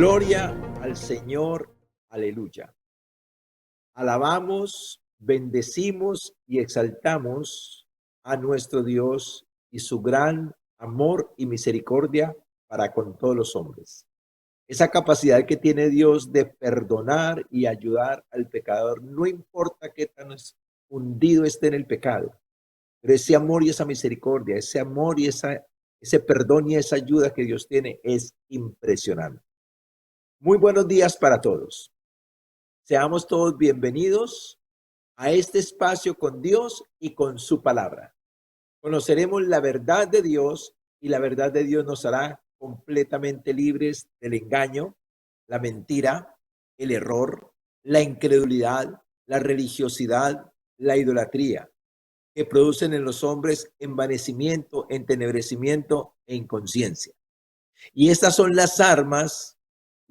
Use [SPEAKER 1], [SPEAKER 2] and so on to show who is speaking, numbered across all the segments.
[SPEAKER 1] Gloria al Señor, aleluya. Alabamos, bendecimos y exaltamos a nuestro Dios y su gran amor y misericordia para con todos los hombres. Esa capacidad que tiene Dios de perdonar y ayudar al pecador, no importa qué tan hundido esté en el pecado, pero ese amor y esa misericordia, ese amor y ese perdón y esa ayuda que Dios tiene es impresionante. Muy buenos días para todos. Seamos todos bienvenidos a este espacio con Dios y con su palabra. Conoceremos la verdad de Dios y la verdad de Dios nos hará completamente libres del engaño, la mentira, el error, la incredulidad, la religiosidad, la idolatría, que producen en los hombres envanecimiento, entenebrecimiento e inconsciencia. Y estas son las armas,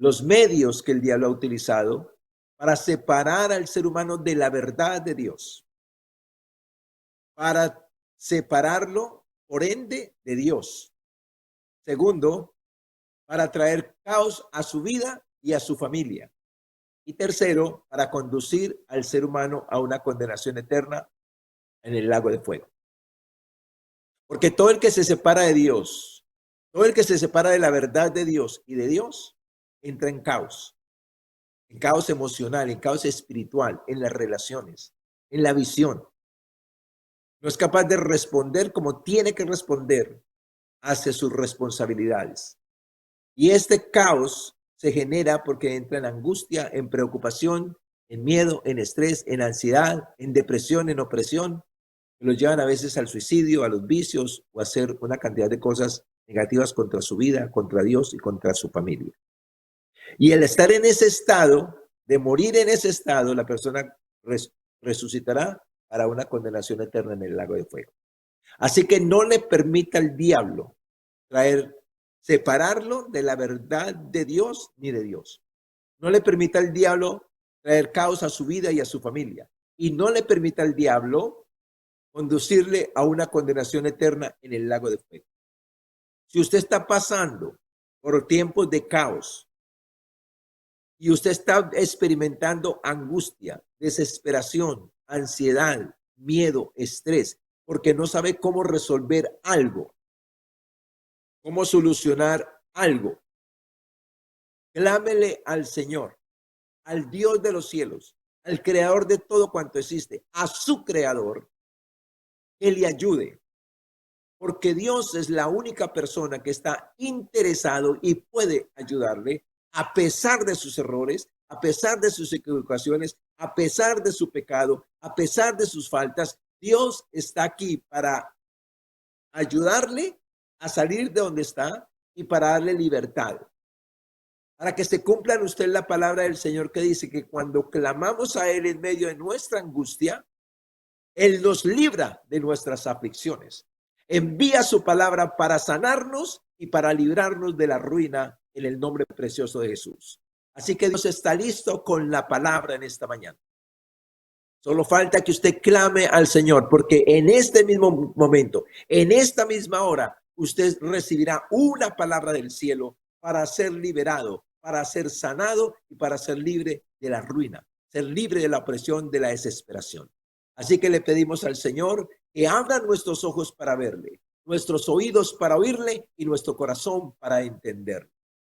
[SPEAKER 1] los medios que el diablo ha utilizado para separar al ser humano de la verdad de Dios, para separarlo, por ende, de Dios. Segundo, para traer caos a su vida y a su familia. Y tercero, para conducir al ser humano a una condenación eterna en el lago de fuego. Porque todo el que se separa de Dios, todo el que se separa de la verdad de Dios y de Dios, entra en caos emocional, en caos espiritual, en las relaciones, en la visión. No es capaz de responder como tiene que responder hacia sus responsabilidades. Y este caos se genera porque entra en angustia, en preocupación, en miedo, en estrés, en ansiedad, en depresión, en opresión, que los llevan a veces al suicidio, a los vicios o a hacer una cantidad de cosas negativas contra su vida, contra Dios y contra su familia. Y el estar en ese estado, de morir en ese estado, la persona resucitará para una condenación eterna en el lago de fuego. Así que no le permita al diablo separarlo de la verdad de Dios ni de Dios. No le permita al diablo traer caos a su vida y a su familia. Y no le permita al diablo conducirle a una condenación eterna en el lago de fuego. Si usted está pasando por tiempos de caos y usted está experimentando angustia, desesperación, ansiedad, miedo, estrés, porque no sabe cómo resolver algo, cómo solucionar algo, clámele al Señor, al Dios de los cielos, al creador de todo cuanto existe, a su creador, que le ayude. Porque Dios es la única persona que está interesado y puede ayudarle a pesar de sus errores, a pesar de sus equivocaciones, a pesar de su pecado, a pesar de sus faltas. Dios está aquí para ayudarle a salir de donde está y para darle libertad. Para que se cumpla en usted la palabra del Señor que dice que cuando clamamos a Él en medio de nuestra angustia, Él nos libra de nuestras aflicciones. Envía su palabra para sanarnos y para librarnos de la ruina en el nombre precioso de Jesús. Así que Dios está listo con la palabra en esta mañana. Solo falta que usted clame al Señor, porque en este mismo momento, en esta misma hora, usted recibirá una palabra del cielo para ser liberado, para ser sanado y para ser libre de la ruina, ser libre de la opresión, de la desesperación. Así que le pedimos al Señor que abra nuestros ojos para verle, nuestros oídos para oírle y nuestro corazón para entender.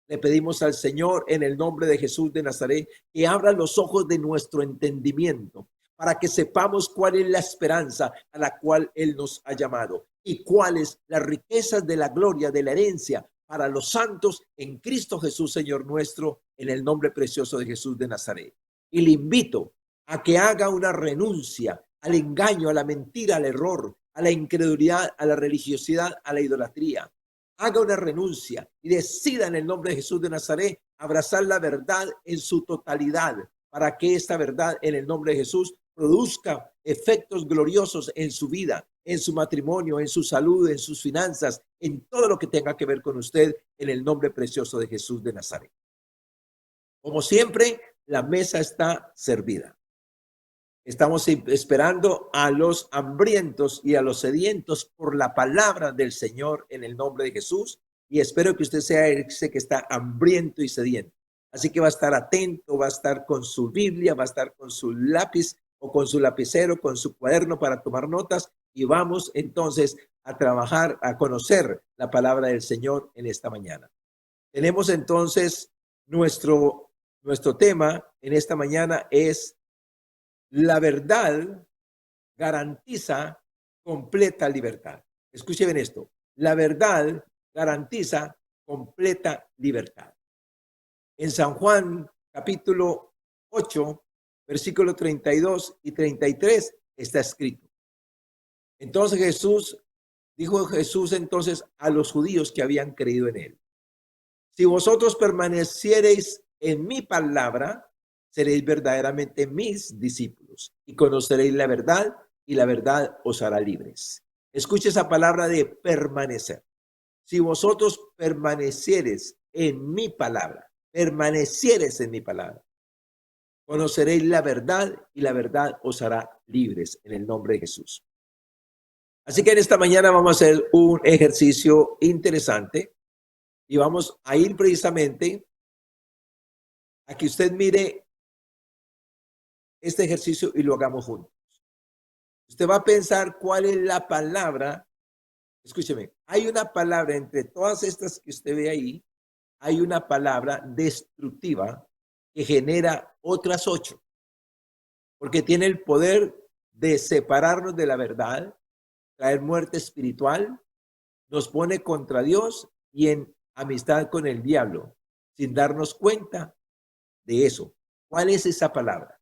[SPEAKER 1] Le pedimos al Señor en el nombre de Jesús de Nazaret que abra los ojos de nuestro entendimiento para que sepamos cuál es la esperanza a la cual Él nos ha llamado y cuáles las riquezas de la gloria, de la herencia para los santos en Cristo Jesús, Señor nuestro, en el nombre precioso de Jesús de Nazaret. Y le invito a que haga una renuncia al engaño, a la mentira, al error, a la incredulidad, a la religiosidad, a la idolatría. Haga una renuncia y decida en el nombre de Jesús de Nazaret abrazar la verdad en su totalidad para que esta verdad en el nombre de Jesús produzca efectos gloriosos en su vida, en su matrimonio, en su salud, en sus finanzas, en todo lo que tenga que ver con usted en el nombre precioso de Jesús de Nazaret. Como siempre, la mesa está servida. Estamos esperando a los hambrientos y a los sedientos por la palabra del Señor en el nombre de Jesús. Y espero que usted sea ese que está hambriento y sediento. Así que va a estar atento, va a estar con su Biblia, va a estar con su lápiz o con su lapicero, con su cuaderno para tomar notas y vamos entonces a trabajar, a conocer la palabra del Señor en esta mañana. Tenemos entonces nuestro tema en esta mañana es la verdad garantiza completa libertad. Escuchen esto, la verdad garantiza completa libertad. En San Juan, capítulo 8, versículo 32 y 33, está escrito. Entonces dijo Jesús entonces a los judíos que habían creído en él: si vosotros permaneciereis en mi palabra, seréis verdaderamente mis discípulos y conoceréis la verdad y la verdad os hará libres. Escuche esa palabra de permanecer. Si vosotros permaneciereis en mi palabra, permaneciereis en mi palabra, conoceréis la verdad y la verdad os hará libres en el nombre de Jesús. Así que en esta mañana vamos a hacer un ejercicio interesante y vamos a ir precisamente a que usted mire este ejercicio y lo hagamos juntos. Usted va a pensar cuál es la palabra. Escúcheme, hay una palabra entre todas estas que usted ve ahí, hay una palabra destructiva que genera otras 8, porque tiene el poder de separarnos de la verdad, traer muerte espiritual, nos pone contra Dios y en amistad con el diablo, sin darnos cuenta de eso. ¿Cuál es esa palabra?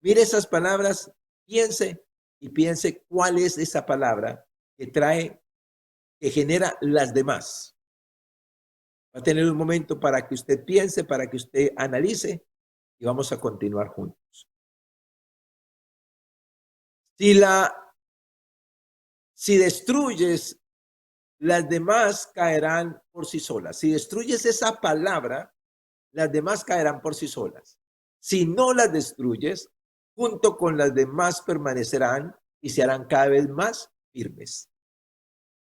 [SPEAKER 1] Mire esas palabras, piense y piense cuál es esa palabra que genera las demás. Va a tener un momento para que usted piense, para que usted analice y vamos a continuar juntos. Si destruyes, las demás caerán por sí solas. Si destruyes esa palabra, las demás caerán por sí solas. Si no las destruyes, junto con las demás permanecerán y se harán cada vez más firmes.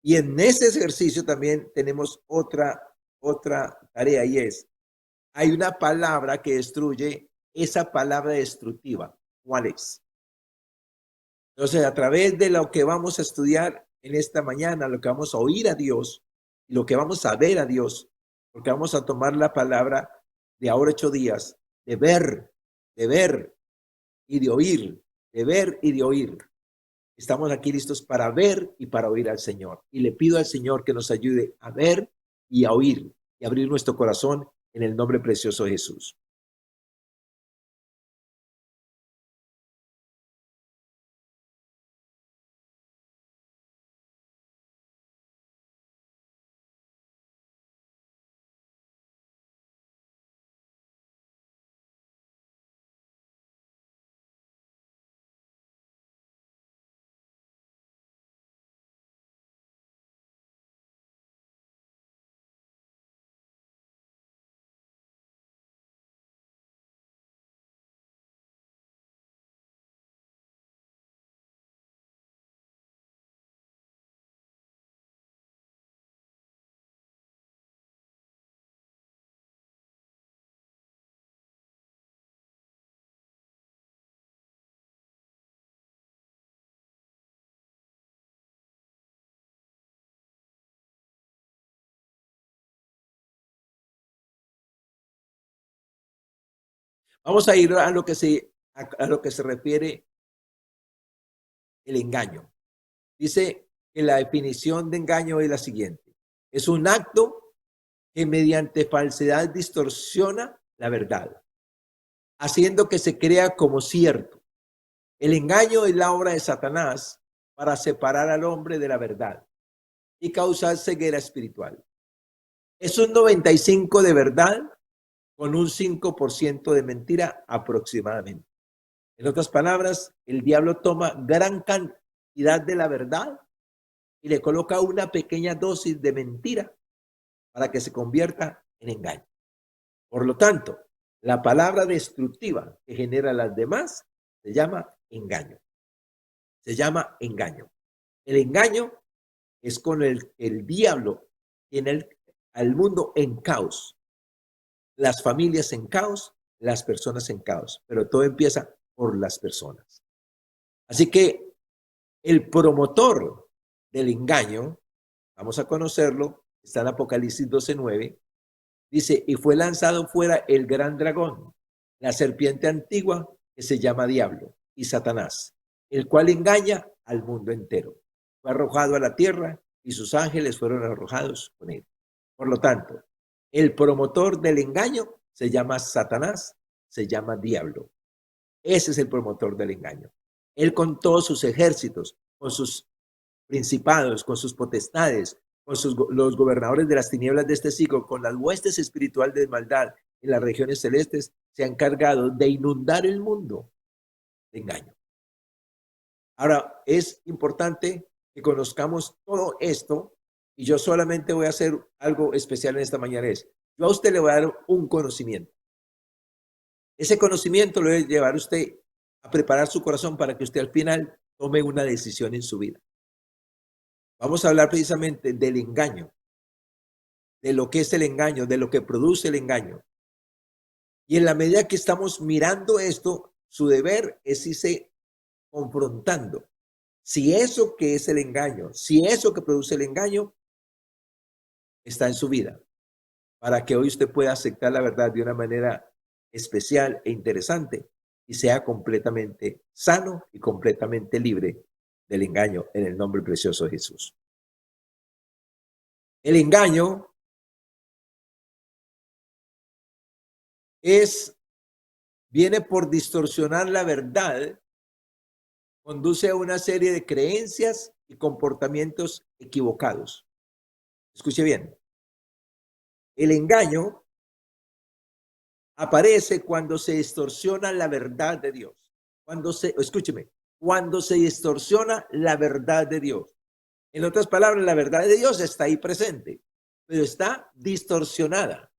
[SPEAKER 1] Y en ese ejercicio también tenemos otra tarea y es, hay una palabra que destruye esa palabra destructiva. ¿Cuál es? Entonces, a través de lo que vamos a estudiar en esta mañana, lo que vamos a oír a Dios, lo que vamos a ver a Dios, porque vamos a tomar la palabra de ahora 8 días, de ver y de oír, de ver y de oír. Estamos aquí listos para ver y para oír al Señor. Y le pido al Señor que nos ayude a ver y a oír y abrir nuestro corazón en el nombre precioso de Jesús. Vamos a ir a lo que se refiere el engaño. Dice que la definición de engaño es la siguiente: es un acto que mediante falsedad distorsiona la verdad, haciendo que se crea como cierto. El engaño es la obra de Satanás para separar al hombre de la verdad y causar ceguera espiritual. Es un 95% de verdad con un 5% de mentira aproximadamente. En otras palabras, el diablo toma gran cantidad de la verdad y le coloca una pequeña dosis de mentira para que se convierta en engaño. Por lo tanto, la palabra destructiva que genera las demás se llama engaño. Se llama engaño. El engaño es con el diablo tiene al mundo en caos. las familias en caos, las personas en caos, pero todo empieza por las personas. Así que el promotor del engaño, vamos a conocerlo, está en Apocalipsis 12:9, dice, y fue lanzado fuera el gran dragón, la serpiente antigua que se llama Diablo y Satanás, el cual engaña al mundo entero. Fue arrojado a la tierra y sus ángeles fueron arrojados con él. Por lo tanto, el promotor del engaño se llama Satanás, se llama Diablo. Ese es el promotor del engaño. Él con todos sus ejércitos, con sus principados, con sus potestades, con los gobernadores de las tinieblas de este siglo, con las huestes espirituales de maldad en las regiones celestes, se ha encargado de inundar el mundo de engaño. Ahora, es importante que conozcamos todo esto y yo solamente voy a hacer algo especial en esta mañana. Yo a usted le voy a dar un conocimiento. Ese conocimiento lo debe llevar usted a preparar su corazón para que usted al final tome una decisión en su vida. Vamos a hablar precisamente del engaño, de lo que es el engaño, de lo que produce el engaño. Y en la medida que estamos mirando esto, su deber es irse confrontando. Si eso que es el engaño, si eso que produce el engaño está en su vida, para que hoy usted pueda aceptar la verdad de una manera especial e interesante y sea completamente sano y completamente libre del engaño en el nombre precioso de Jesús. El engaño viene por distorsionar la verdad, conduce a una serie de creencias y comportamientos equivocados. Escuche bien. El engaño aparece cuando se distorsiona la verdad de Dios. Escúcheme, cuando se distorsiona la verdad de Dios. En otras palabras, la verdad de Dios está ahí presente, pero está distorsionada.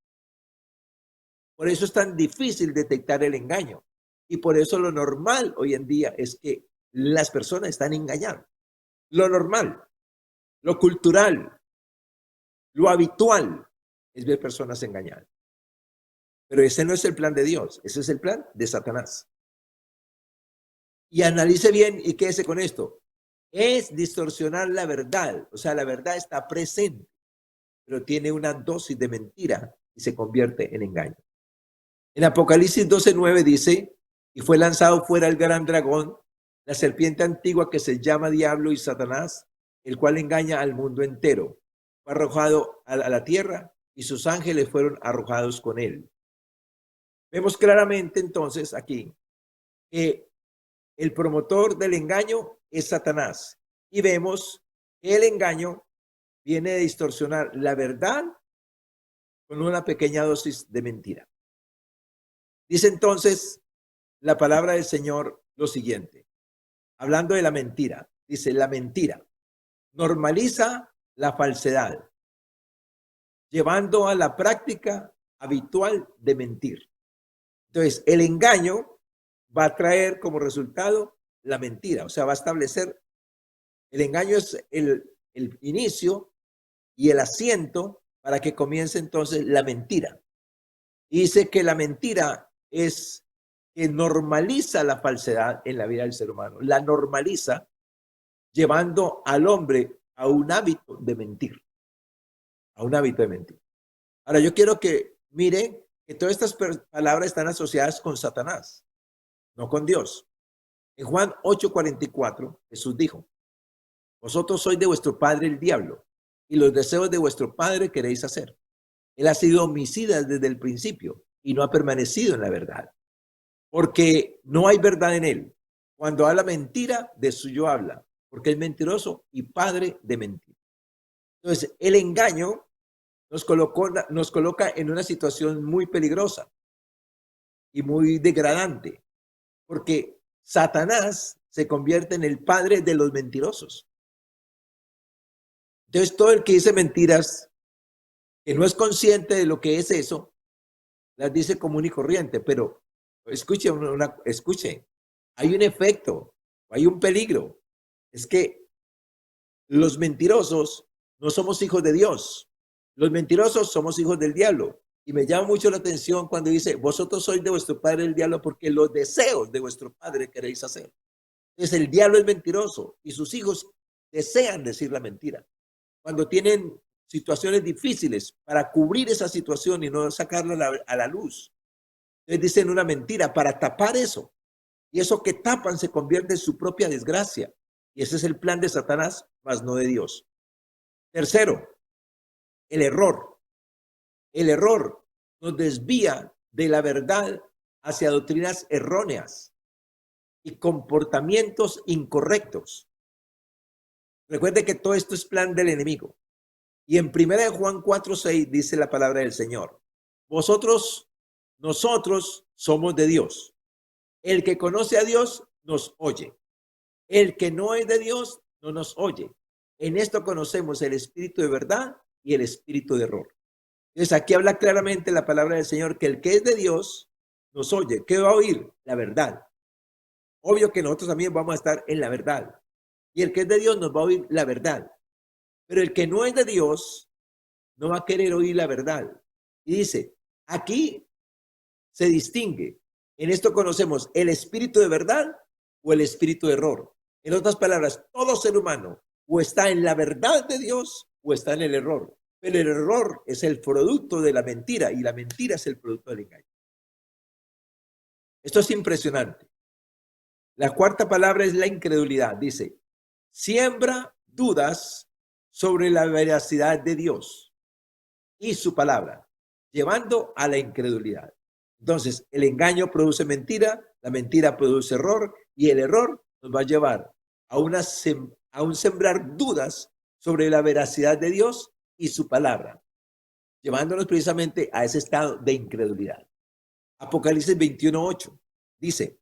[SPEAKER 1] Por eso es tan difícil detectar el engaño. Y por eso lo normal hoy en día es que las personas están engañando. Lo normal, lo cultural, lo habitual es ver personas engañadas. Pero ese no es el plan de Dios, ese es el plan de Satanás. Y analice bien y quédese con esto. Es distorsionar la verdad, o sea, la verdad está presente, pero tiene una dosis de mentira y se convierte en engaño. En Apocalipsis 12:9 dice, y fue lanzado fuera el gran dragón, la serpiente antigua que se llama Diablo y Satanás, el cual engaña al mundo entero. Fue arrojado a la tierra y sus ángeles fueron arrojados con él. Vemos claramente entonces aquí que el promotor del engaño es Satanás y vemos que el engaño viene de distorsionar la verdad con una pequeña dosis de mentira. Dice entonces la palabra del Señor lo siguiente, hablando de la mentira, dice la mentira normaliza la falsedad, llevando a la práctica habitual de mentir. Entonces, el engaño va a traer como resultado la mentira, o sea, va a establecer, el engaño es el inicio y el asiento para que comience entonces la mentira. Y dice que la mentira es que normaliza la falsedad en la vida del ser humano, la normaliza llevando al hombre a un hábito de mentir, a un hábito de mentir. Ahora, yo quiero que miren que todas estas palabras están asociadas con Satanás, no con Dios. En Juan 8:44, Jesús dijo, vosotros sois de vuestro padre el diablo, y los deseos de vuestro padre queréis hacer. Él ha sido homicida desde el principio y no ha permanecido en la verdad, porque no hay verdad en él. Cuando habla mentira, de suyo habla, porque es mentiroso y padre de mentira. Entonces, el engaño nos coloca en una situación muy peligrosa y muy degradante, porque Satanás se convierte en el padre de los mentirosos. Entonces, todo el que dice mentiras, que no es consciente de lo que es eso, las dice común y corriente, pero escuche, escuche, hay un efecto, hay un peligro. Es que los mentirosos no somos hijos de Dios. Los mentirosos somos hijos del diablo. Y me llama mucho la atención cuando dice, vosotros sois de vuestro padre el diablo porque los deseos de vuestro padre queréis hacer. Entonces el diablo es mentiroso y sus hijos desean decir la mentira. Cuando tienen situaciones difíciles para cubrir esa situación y no sacarla a la luz, entonces dicen una mentira para tapar eso. Y eso que tapan se convierte en su propia desgracia. Y ese es el plan de Satanás, mas no de Dios. Tercero, el error. El error nos desvía de la verdad hacia doctrinas erróneas y comportamientos incorrectos. Recuerde que todo esto es plan del enemigo. Y en 1 Juan 4:6 dice la palabra del Señor: nosotros somos de Dios. El que conoce a Dios nos oye. El que no es de Dios no nos oye. En esto conocemos el espíritu de verdad y el espíritu de error. Entonces aquí habla claramente la palabra del Señor que el que es de Dios nos oye. ¿Qué va a oír? La verdad. Obvio que nosotros también vamos a estar en la verdad. Y el que es de Dios nos va a oír la verdad. Pero el que no es de Dios no va a querer oír la verdad. Y dice, aquí se distingue. En esto conocemos el espíritu de verdad o el espíritu de error. En otras palabras, todo ser humano o está en la verdad de Dios o está en el error. Pero el error es el producto de la mentira y la mentira es el producto del engaño. Esto es impresionante. La cuarta palabra es la incredulidad. Dice, siembra dudas sobre la veracidad de Dios y su palabra, llevando a la incredulidad. Entonces, el engaño produce mentira, la mentira produce error y el error nos va a llevar a un sembrar dudas sobre la veracidad de Dios y su palabra, llevándonos precisamente a ese estado de incredulidad. Apocalipsis 21:8 dice,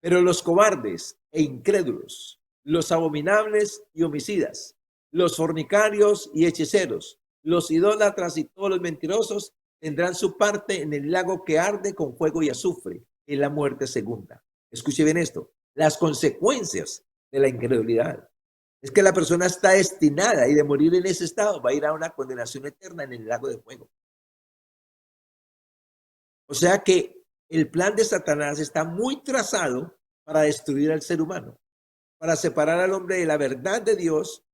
[SPEAKER 1] pero los cobardes e incrédulos, los abominables y homicidas, los fornicarios y hechiceros, los idólatras y todos los mentirosos tendrán su parte en el lago que arde con fuego y azufre, en la muerte segunda. Escuche bien esto, las consecuencias de la incredulidad. Es que la persona está destinada y de morir en ese estado va a ir a una condenación eterna en el lago de fuego. O sea que el plan de Satanás está muy trazado para destruir al ser humano, para separar al hombre de la verdad de Dios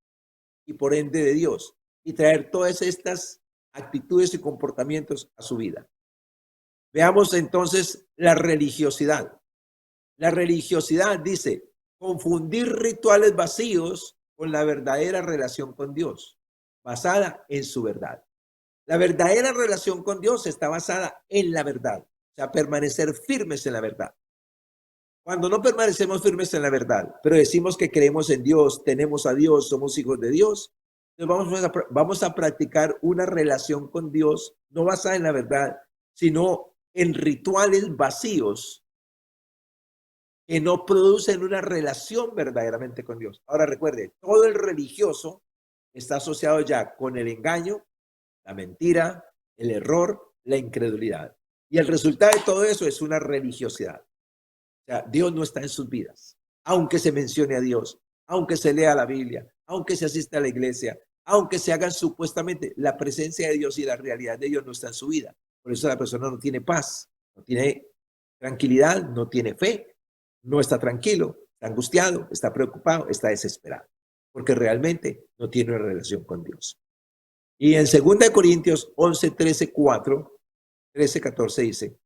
[SPEAKER 1] y por ende de Dios, y traer todas estas actitudes y comportamientos a su vida. Veamos entonces la religiosidad. La religiosidad dice, confundir rituales vacíos con la verdadera relación con Dios, basada en su verdad. La verdadera relación con Dios está basada en la verdad, o sea, permanecer firmes en la verdad. Cuando no permanecemos firmes en la verdad, pero decimos que creemos en Dios, tenemos a Dios, somos hijos de Dios, entonces vamos a practicar una relación con Dios no basada en la verdad, sino en rituales vacíos que no producen una relación verdaderamente con Dios. Ahora recuerde, todo el religioso está asociado ya con el engaño, la mentira, el error, la incredulidad. Y el resultado de todo eso es una religiosidad. O sea, Dios no está en sus vidas. Aunque se mencione a Dios, aunque se lea la Biblia, aunque se asista a la iglesia, aunque se hagan supuestamente, la presencia de Dios y la realidad de Dios no está en su vida. Por eso la persona no tiene paz, no tiene tranquilidad, no tiene fe, no está tranquilo, está angustiado, está preocupado, está desesperado, porque realmente no tiene una relación con Dios. Y en 2 Corintios 11, 13, 4, 13, 14 dice,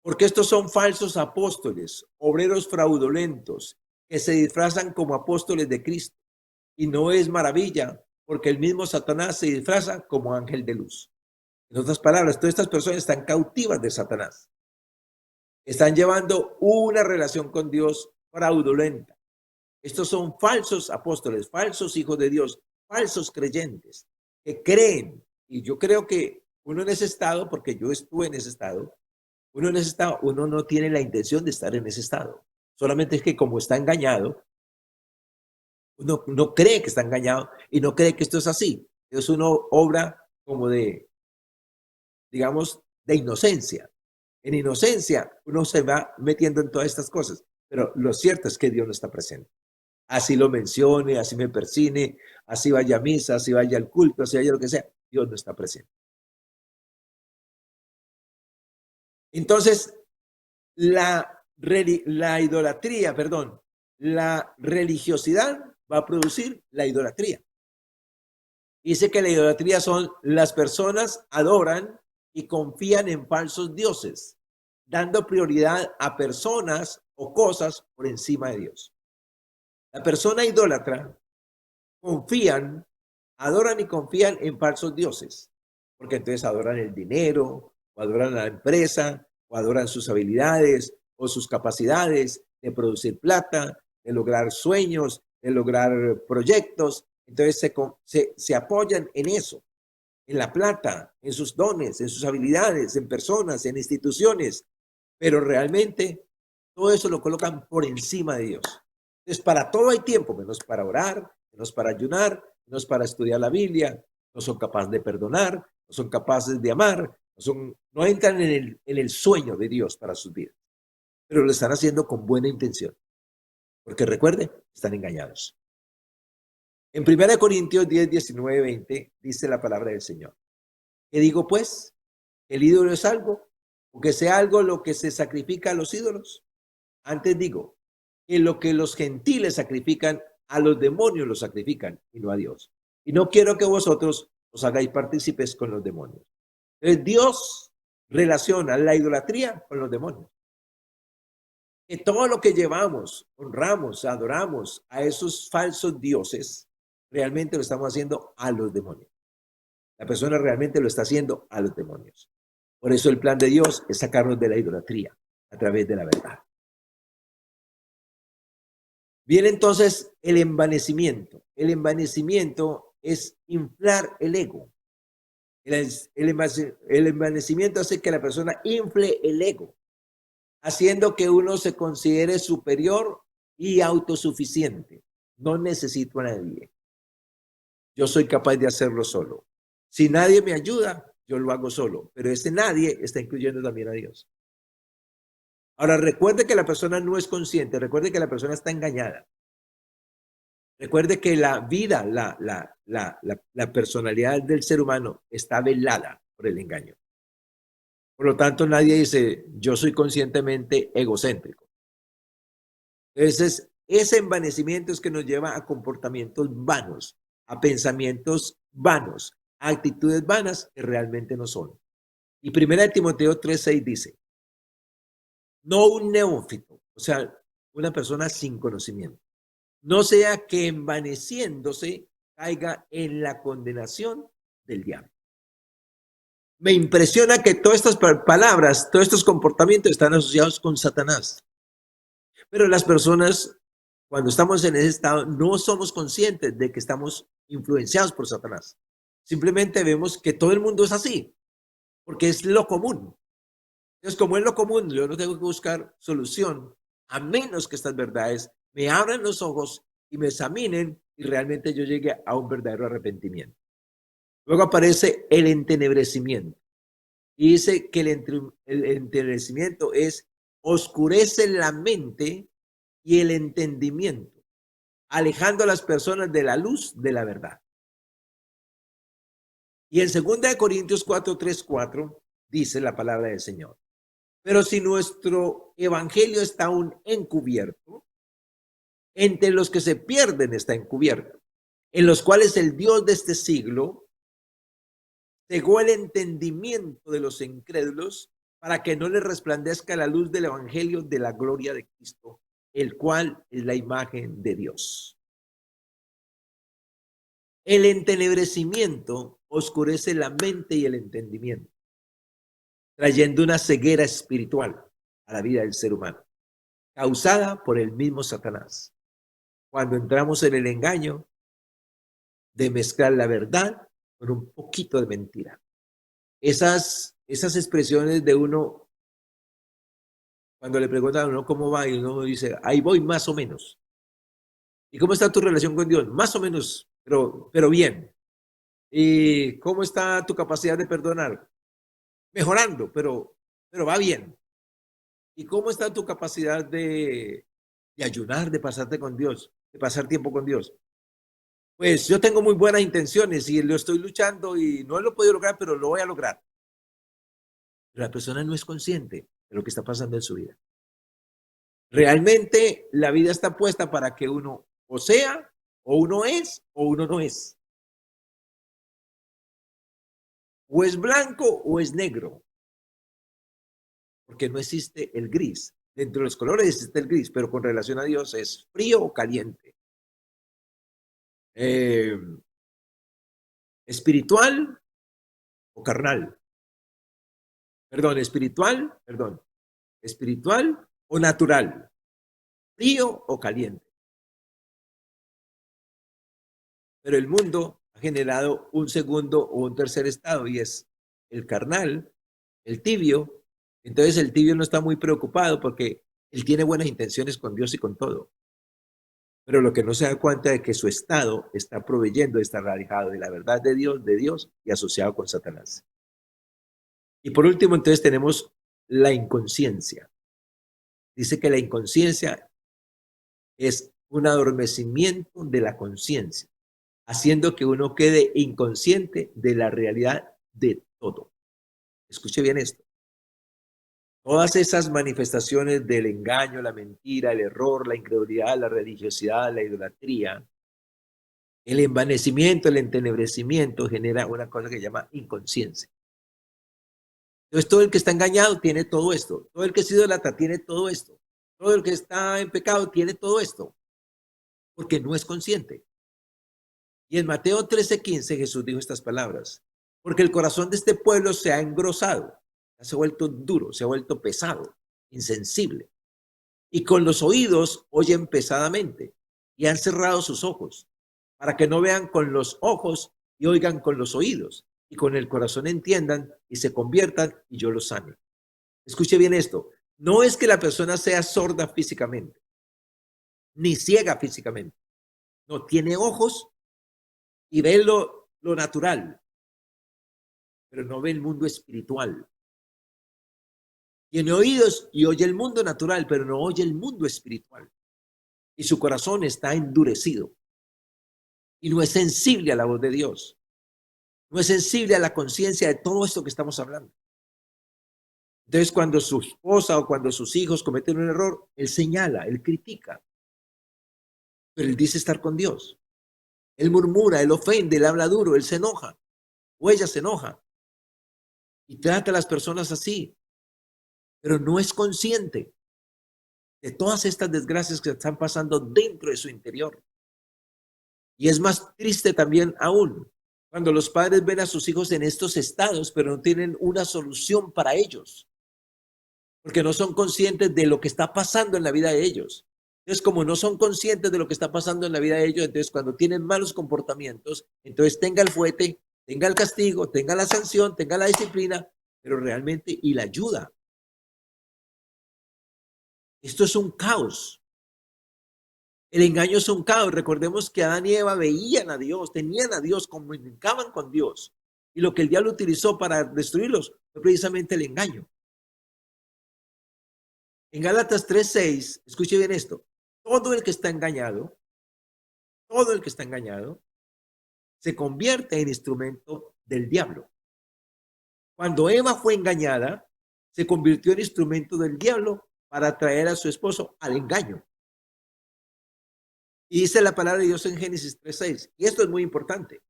[SPEAKER 1] porque estos son falsos apóstoles, obreros fraudulentos, que se disfrazan como apóstoles de Cristo. Y no es maravilla, porque el mismo Satanás se disfraza como ángel de luz. En otras palabras, todas estas personas están cautivas de Satanás. Están llevando una relación con Dios fraudulenta. Estos son falsos apóstoles, falsos hijos de Dios, falsos creyentes, que creen. Y yo creo que uno en ese estado, porque yo estuve en ese estado, uno en ese estado, uno no tiene la intención de estar en ese estado. Solamente es que como está engañado, uno no cree que está engañado y no cree que esto es así. Entonces uno obra como de, digamos, de inocencia. En inocencia uno se va metiendo en todas estas cosas, pero lo cierto es que Dios no está presente. Así lo mencione, así me persine, así vaya a misa, así vaya al culto, así vaya lo que sea, Dios no está presente. Entonces, la idolatría, perdón, la religiosidad va a producir la idolatría. Dice que la idolatría son las personas adoran y confían en falsos dioses, dando prioridad a personas o cosas por encima de Dios. La persona idólatra confían, adoran y confían en falsos dioses, porque entonces adoran el dinero, o adoran la empresa, o adoran sus habilidades o sus capacidades de producir plata, de lograr sueños, de lograr proyectos. Entonces se apoyan en eso, en la plata, en sus dones, en sus habilidades, en personas, en instituciones, pero realmente todo eso lo colocan por encima de Dios. Entonces, para todo hay tiempo, menos para orar, menos para ayunar, menos para estudiar la Biblia, no son capaces de perdonar, no son capaces de amar, no entran en el sueño de Dios para sus vidas, pero lo están haciendo con buena intención, porque recuerden, están engañados. En 1 Corintios 10, 19, 20 dice la palabra del Señor. ¿Qué digo pues? ¿El ídolo es algo? ¿O que sea algo lo que se sacrifica a los ídolos? Antes digo, que lo que los gentiles sacrifican, a los demonios los sacrifican y no a Dios. Y no quiero que vosotros os hagáis partícipes con los demonios. Entonces Dios relaciona la idolatría con los demonios. Que todo lo que llevamos, honramos, adoramos a esos falsos dioses, realmente lo estamos haciendo a los demonios. La persona realmente lo está haciendo a los demonios. Por eso el plan de Dios es sacarnos de la idolatría a través de la verdad. Viene entonces el envanecimiento. El envanecimiento es inflar el ego. El envanecimiento hace que la persona infle el ego, haciendo que uno se considere superior y autosuficiente. No necesito a nadie. Yo soy capaz de hacerlo solo. Si nadie me ayuda, yo lo hago solo. Pero ese nadie está incluyendo también a Dios. Ahora, recuerde que la persona no es consciente. Recuerde que la persona está engañada. Recuerde que la vida, la personalidad del ser humano está velada por el engaño. Por lo tanto, nadie dice, yo soy conscientemente egocéntrico. Entonces, ese envanecimiento es que nos lleva a comportamientos vanos, a pensamientos vanos, a actitudes vanas que realmente no son. Y 1 Timoteo 3:6 dice, no un neófito, o sea, una persona sin conocimiento, no sea que envaneciéndose caiga en la condenación del diablo. Me impresiona que todas estas palabras, todos estos comportamientos están asociados con Satanás. Pero las personas, cuando estamos en ese estado, no somos conscientes de que estamos influenciados por Satanás. Simplemente vemos que todo el mundo es así, porque es lo común. Entonces, como es lo común, yo no tengo que buscar solución, a menos que estas verdades me abran los ojos y me examinen y realmente yo llegue a un verdadero arrepentimiento. Luego aparece el entenebrecimiento. Y dice que el entenebrecimiento es oscurece la mente y el entendimiento, alejando a las personas de la luz de la verdad. Y en 2 Corintios 4, 3, 4 dice la palabra del Señor. Pero si nuestro evangelio está aún encubierto, entre los que se pierden está encubierto, en los cuales el Dios de este siglo cegó el entendimiento de los incrédulos para que no les resplandezca la luz del evangelio de la gloria de Cristo, el cual es la imagen de Dios. El entenebrecimiento oscurece la mente y el entendimiento, trayendo una ceguera espiritual a la vida del ser humano, causada por el mismo Satanás. Cuando entramos en el engaño de mezclar la verdad con un poquito de mentira. Esas expresiones de uno, cuando le preguntan a uno cómo va y uno dice, ahí voy más o menos. ¿Y cómo está tu relación con Dios? Más o menos, pero bien. ¿Y cómo está tu capacidad de perdonar? Mejorando, pero va bien. ¿Y cómo está tu capacidad de ayunar, de pasarte con Dios, de pasar tiempo con Dios? Pues yo tengo muy buenas intenciones y lo estoy luchando y no lo he podido lograr, pero lo voy a lograr. pero la persona no es consciente de lo que está pasando en su vida. Realmente la vida está puesta para que uno o sea, o uno es, o uno no es. O es blanco o es negro, porque no existe el gris. Dentro de los colores existe el gris, pero con relación a Dios es frío o caliente. Espiritual o carnal. Espiritual o natural. Frío o caliente. Pero el mundo ha generado un segundo o un tercer estado y es el carnal, el tibio. Entonces el tibio no está muy preocupado porque él tiene buenas intenciones con Dios y con todo. Pero lo que no se da cuenta de que su estado está proveyendo, está alejado de la verdad de Dios y asociado con Satanás. Y por último, entonces tenemos la inconsciencia. Dice que la inconsciencia es un adormecimiento de la conciencia, haciendo que uno quede inconsciente de la realidad de todo. Escuche bien esto. Todas esas manifestaciones del engaño, la mentira, el error, la incredulidad, la religiosidad, la idolatría, el envanecimiento, el entenebrecimiento genera una cosa que se llama inconsciencia. Entonces todo el que está engañado tiene todo esto. Todo el que es idólatra tiene todo esto. Todo el que está en pecado tiene todo esto. Porque no es consciente. Y en Mateo 13:15 Jesús dijo estas palabras. Porque el corazón de este pueblo se ha engrosado. Se ha vuelto duro, se ha vuelto pesado, insensible. Y con los oídos oyen pesadamente. Y han cerrado sus ojos. Para que no vean con los ojos y oigan con los oídos. Y con el corazón entiendan y se conviertan y yo los sane. Escuche bien esto. No es que la persona sea sorda físicamente, ni ciega físicamente. No, tiene ojos y ve lo natural, pero no ve el mundo espiritual. Tiene oídos y oye el mundo natural, pero no oye el mundo espiritual. Y su corazón está endurecido. Y no es sensible a la voz de Dios. No es sensible a la conciencia de todo esto que estamos hablando. Entonces, cuando su esposa o cuando sus hijos cometen un error, él señala, él critica. Pero él dice estar con Dios. Él murmura, él ofende, él habla duro, él se enoja. O ella se enoja. Y trata a las personas así. Pero no es consciente de todas estas desgracias que están pasando dentro de su interior. Y es más triste también aún cuando los padres ven a sus hijos en estos estados, pero no tienen una solución para ellos. Porque no son conscientes de lo que está pasando en la vida de ellos. Entonces, como no son conscientes de lo que está pasando en la vida de ellos, entonces cuando tienen malos comportamientos, entonces tenga el fuete, tenga el castigo, tenga la sanción, tenga la disciplina, pero realmente y la ayuda. Esto es un caos. El engaño es un caos. Recordemos que Adán y Eva veían a Dios, tenían a Dios, comunicaban con Dios. Y lo que el diablo utilizó para destruirlos fue precisamente el engaño. En Gálatas 3:6, escuche bien esto, todo el que está engañado, se convierte en instrumento del diablo. Cuando Eva fue engañada, se convirtió en instrumento del diablo para atraer a su esposo al engaño. Y dice la palabra de Dios en Génesis 3:6, y esto es muy importante.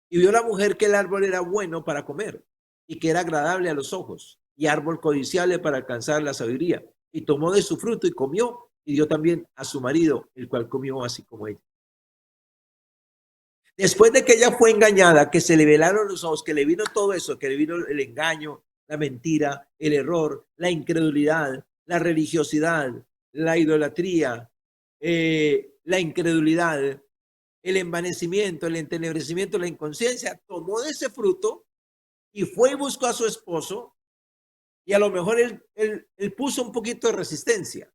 [SPEAKER 1] Y vio la mujer que el árbol era bueno para comer y que era agradable a los ojos y árbol codiciable para alcanzar la sabiduría. Y tomó de su fruto y comió y dio también a su marido, el cual comió así como ella. Después de que ella fue engañada, que se le velaron los ojos, que le vino todo eso, que le vino el engaño, la mentira, el error, la incredulidad, la religiosidad, la idolatría, la incredulidad, el envanecimiento, el entenebrecimiento, la inconsciencia, tomó de ese fruto y fue y buscó a su esposo y a lo mejor él puso un poquito de resistencia,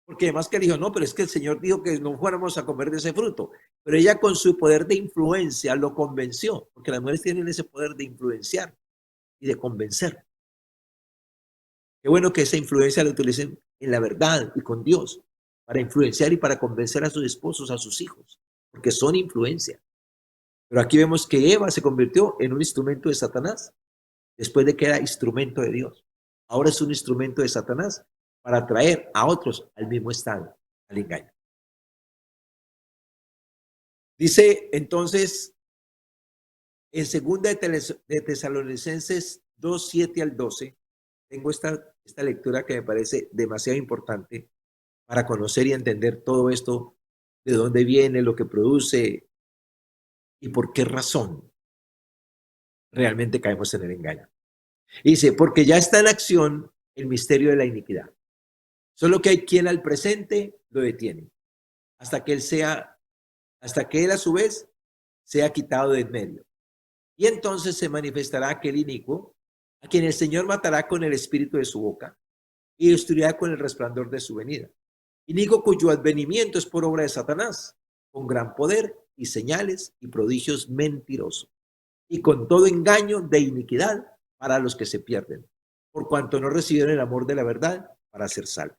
[SPEAKER 1] porque además que dijo, no, pero es que el Señor dijo que no fuéramos a comer de ese fruto, pero ella con su poder de influencia lo convenció, porque las mujeres tienen ese poder de influenciar y de convencer. Qué bueno que esa influencia la utilicen en la verdad y con Dios, para influenciar y para convencer a sus esposos, a sus hijos, porque son influencia. Pero aquí vemos que Eva se convirtió en un instrumento de Satanás, después de que era instrumento de Dios. ahora es un instrumento de Satanás para atraer a otros al mismo estado, al engaño. Dice entonces en segunda de Tesalonicenses 2, 7 al 12, tengo esta lectura que me parece demasiado importante para conocer y entender todo esto, de dónde viene, lo que produce y por qué razón realmente caemos en el engaño. Dice, porque ya está en acción el misterio de la iniquidad. Solo que hay quien al presente lo detiene, hasta que él a su vez sea quitado de en medio. Y entonces se manifestará aquel inicuo, a quien el Señor matará con el espíritu de su boca y destruirá con el resplandor de su venida. Inicuo cuyo advenimiento es por obra de Satanás, con gran poder y señales y prodigios mentirosos, y con todo engaño de iniquidad para los que se pierden, por cuanto no recibieron el amor de la verdad para ser salvos.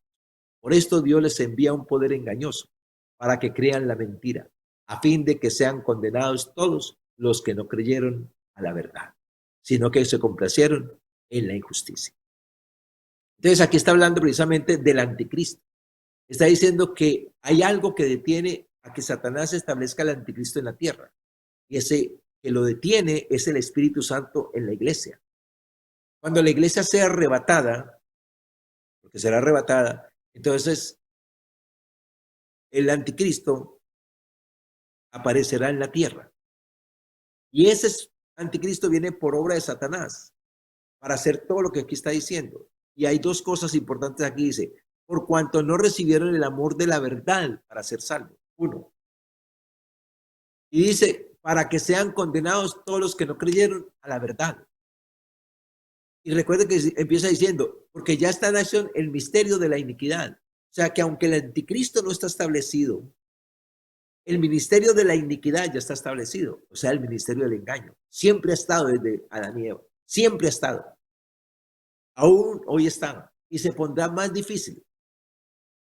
[SPEAKER 1] Por esto Dios les envía un poder engañoso, para que crean la mentira, a fin de que sean condenados todos los que no creyeron a la verdad, sino que se complacieron en la injusticia. Entonces aquí está hablando precisamente del anticristo. Está diciendo que hay algo que detiene a que Satanás establezca el anticristo en la tierra. Y ese que lo detiene es el Espíritu Santo en la iglesia. Cuando la iglesia sea arrebatada, porque será arrebatada, entonces el anticristo aparecerá en la tierra. Y ese anticristo viene por obra de Satanás para hacer todo lo que aquí está diciendo. Y hay dos cosas importantes aquí. Dice, por cuanto no recibieron el amor de la verdad para ser salvos. Uno. Y dice, para que sean condenados todos los que no creyeron a la verdad. Y recuerde que empieza diciendo, porque ya está en acción el misterio de la iniquidad. O sea que aunque el anticristo no está establecido, el ministerio de la iniquidad ya está establecido. O sea, el ministerio del engaño. Siempre ha estado desde Adán y Eva. Siempre ha estado. Aún hoy está. Y se pondrá más difícil.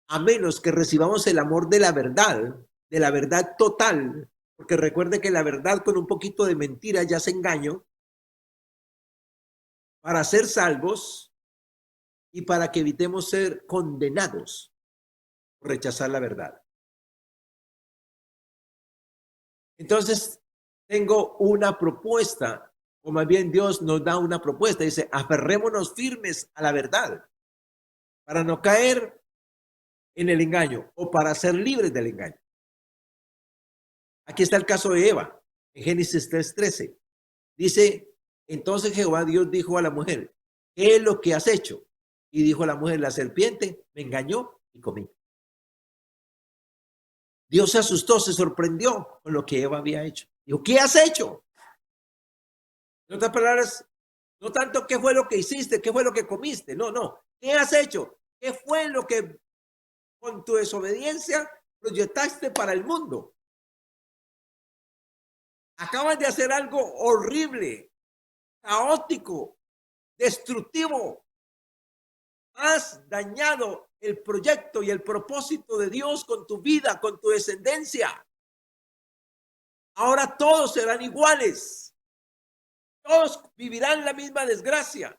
[SPEAKER 1] A menos que recibamos el amor de la verdad total. Porque recuerde que la verdad con un poquito de mentira ya es engaño. Para ser salvos y para que evitemos ser condenados por rechazar la verdad. Entonces, tengo una propuesta, o más bien Dios nos da una propuesta. Dice, aferrémonos firmes a la verdad para no caer en el engaño o para ser libres del engaño. Aquí está el caso de Eva, en Génesis 3:13. Dice, entonces Jehová Dios dijo a la mujer, ¿qué es lo que has hecho? Y dijo la mujer, la serpiente me engañó y comí. Dios se asustó, se sorprendió con lo que Eva había hecho. Dijo, ¿qué has hecho? En otras palabras, no tanto qué fue lo que hiciste, qué fue lo que comiste. No. ¿Qué has hecho? ¿Qué fue lo que con tu desobediencia proyectaste para el mundo? Acabas de hacer algo horrible, caótico, destructivo. Has dañado el proyecto y el propósito de Dios con tu vida, con tu descendencia. Ahora todos serán iguales. Todos vivirán la misma desgracia.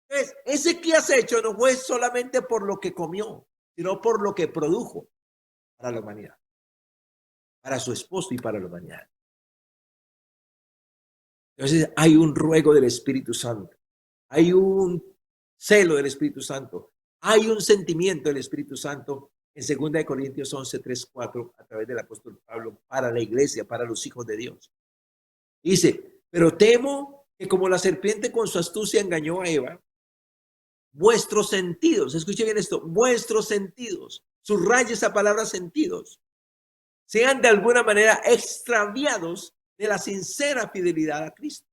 [SPEAKER 1] Entonces, ese que has hecho no fue solamente por lo que comió, sino por lo que produjo para la humanidad, para su esposo y para la humanidad. Entonces, hay un ruego del Espíritu Santo, hay un celo del Espíritu Santo, hay un sentimiento del Espíritu Santo en 2 Corintios 11, 3, 4, a través del apóstol Pablo, para la iglesia, para los hijos de Dios. Dice, pero temo que como la serpiente con su astucia engañó a Eva, vuestros sentidos, escuche bien esto, vuestros sentidos, subraye esa palabra sentidos, sean de alguna manera extraviados de la sincera fidelidad a Cristo.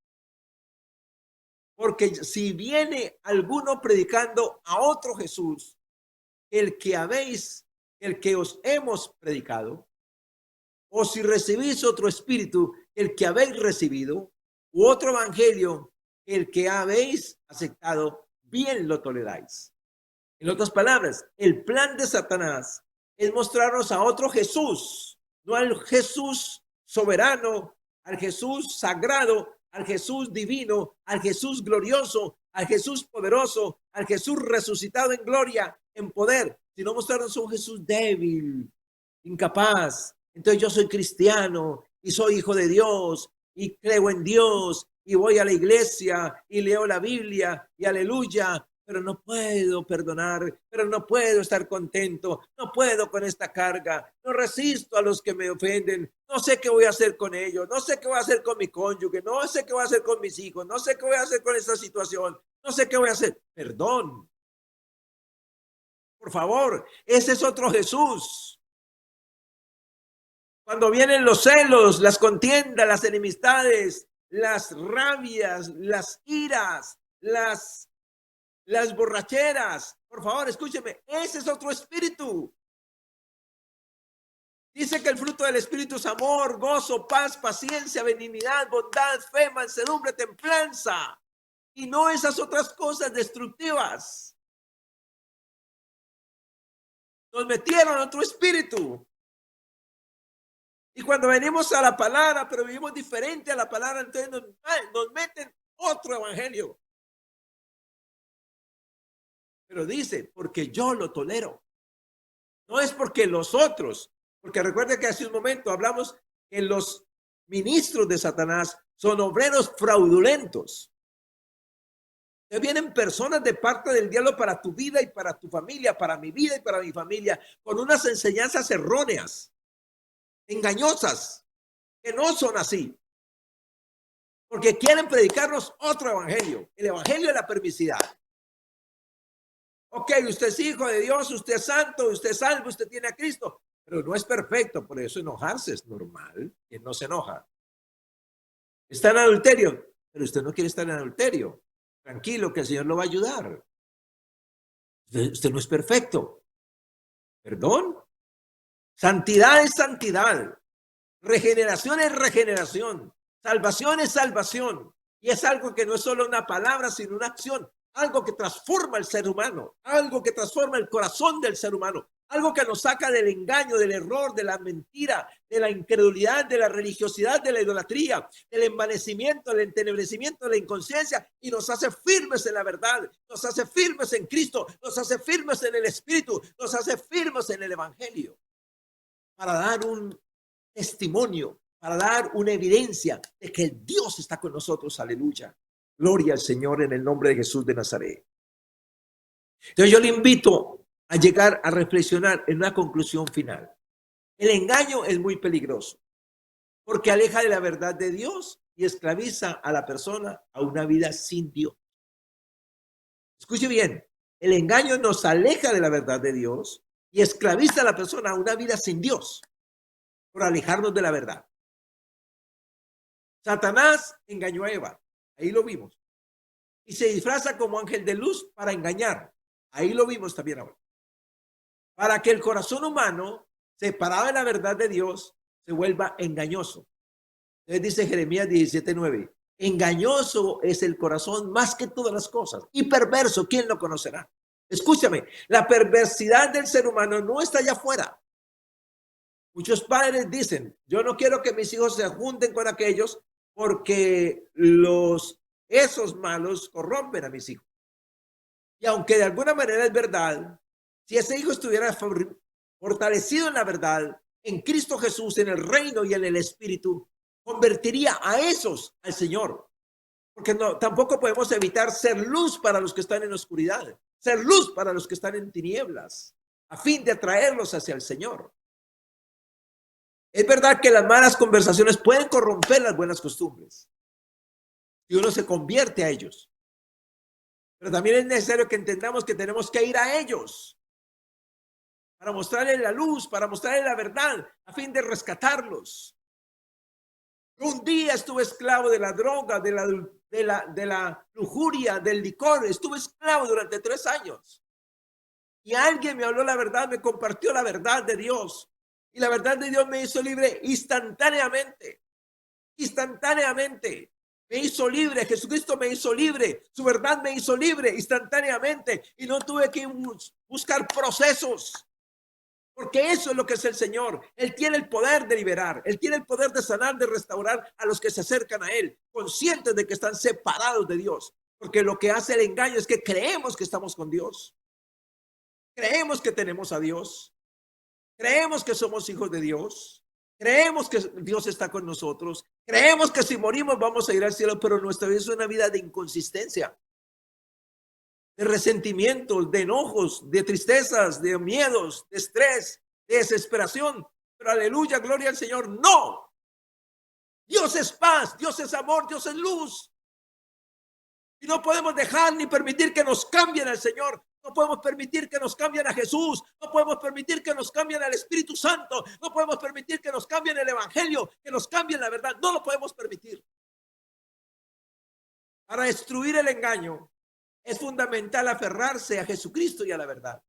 [SPEAKER 1] Porque si viene alguno predicando a otro Jesús, el que os hemos predicado, o si recibís otro espíritu, el que habéis recibido, u otro evangelio, el que habéis aceptado, bien lo toleráis. En otras palabras, el plan de Satanás es mostrarnos a otro Jesús, no al Jesús soberano, al Jesús sagrado, al Jesús divino, al Jesús glorioso, al Jesús poderoso, al Jesús resucitado en gloria, en poder, sino mostrarnos un Jesús débil, incapaz. Entonces yo soy cristiano y soy hijo de Dios y creo en Dios y voy a la iglesia y leo la Biblia y aleluya, pero no puedo perdonar, pero no puedo estar contento, no puedo con esta carga, no resisto a los que me ofenden, no sé qué voy a hacer con ellos, no sé qué voy a hacer con mi cónyuge, no sé qué voy a hacer con mis hijos, no sé qué voy a hacer con esta situación, no sé qué voy a hacer. Perdón. Por favor, ese es otro Jesús. Cuando vienen los celos, las contiendas, las enemistades, las rabias, las iras, las borracheras, por favor, escúcheme, ese es otro espíritu. Dice que el fruto del espíritu es amor, gozo, paz, paciencia, benignidad, bondad, fe, mansedumbre, templanza, y no esas otras cosas destructivas. Nos metieron otro espíritu. Y cuando venimos a la palabra, pero vivimos diferente a la palabra, entonces nos meten otro evangelio. Pero dice, porque yo lo tolero. No es porque los otros, porque recuerden que hace un momento hablamos que los ministros de Satanás son obreros fraudulentos. Entonces vienen personas de parte del diablo para tu vida y para tu familia, para mi vida y para mi familia, con unas enseñanzas erróneas, engañosas, que no son así. Porque quieren predicarnos otro evangelio, el evangelio de la permisidad. Ok, usted es hijo de Dios, usted es santo, usted es salvo, usted tiene a Cristo, pero no es perfecto, por eso enojarse es normal, quien no se enoja. Está en adulterio, pero usted no quiere estar en adulterio. Tranquilo, que el Señor lo va a ayudar. Usted no es perfecto. ¿Perdón? Santidad es santidad. Regeneración es regeneración. Salvación es salvación. Y es algo que no es solo una palabra, sino una acción. Algo que transforma el ser humano. Algo que transforma el corazón del ser humano. Algo que nos saca del engaño, del error, de la mentira, de la incredulidad, de la religiosidad, de la idolatría, del envanecimiento, del entenebrecimiento, de la inconsciencia y nos hace firmes en la verdad, nos hace firmes en Cristo, nos hace firmes en el Espíritu, nos hace firmes en el Evangelio. Para dar un testimonio, para dar una evidencia de que Dios está con nosotros. Aleluya. Gloria al Señor en el nombre de Jesús de Nazaret. Entonces yo le invito a llegar a reflexionar en una conclusión final. El engaño es muy peligroso porque aleja de la verdad de Dios y esclaviza a la persona a una vida sin Dios. Escuche bien, el engaño nos aleja de la verdad de Dios y esclaviza a la persona a una vida sin Dios por alejarnos de la verdad. Satanás engañó a Eva, ahí lo vimos, y se disfraza como ángel de luz para engañar, ahí lo vimos también ahora. Para que el corazón humano, separado de la verdad de Dios, se vuelva engañoso. Entonces dice Jeremías 17:9, engañoso es el corazón más que todas las cosas, y perverso, ¿quién lo conocerá? Escúchame, la perversidad del ser humano no está allá afuera. Muchos padres dicen, yo no quiero que mis hijos se junten con aquellos porque esos malos corrompen a mis hijos. Y aunque de alguna manera es verdad, si ese hijo estuviera fortalecido en la verdad, en Cristo Jesús, en el reino y en el Espíritu, convertiría a esos al Señor. Porque tampoco podemos evitar ser luz para los que están en oscuridad, ser luz para los que están en tinieblas, a fin de atraerlos hacia el Señor. Es verdad que las malas conversaciones pueden corromper las buenas costumbres y uno se convierte a ellos. Pero también es necesario que entendamos que tenemos que ir a ellos para mostrarles la luz, para mostrarles la verdad, a fin de rescatarlos. Un día estuve esclavo de la droga, de la lujuria, del licor. Estuve esclavo durante 3 años. Y alguien me habló la verdad, me compartió la verdad de Dios. Y la verdad de Dios me hizo libre instantáneamente. Instantáneamente. Me hizo libre. Jesucristo me hizo libre. Su verdad me hizo libre instantáneamente. Y no tuve que buscar procesos. Porque eso es lo que es el Señor. Él tiene el poder de liberar. Él tiene el poder de sanar, de restaurar a los que se acercan a Él, conscientes de que están separados de Dios. Porque lo que hace el engaño es que creemos que estamos con Dios. Creemos que tenemos a Dios. Creemos que somos hijos de Dios. Creemos que Dios está con nosotros. Creemos que si morimos vamos a ir al cielo, pero nuestra vida es una vida de inconsistencia, de resentimientos, de enojos, de tristezas, de miedos, de estrés, de desesperación. Pero aleluya, gloria al Señor. No. Dios es paz, Dios es amor, Dios es luz. Y no podemos dejar ni permitir que nos cambien al Señor. No podemos permitir que nos cambien a Jesús. No podemos permitir que nos cambien al Espíritu Santo. No podemos permitir que nos cambien el Evangelio, que nos cambien la verdad. No lo podemos permitir. Para destruir el engaño es fundamental aferrarse a Jesucristo y a la verdad.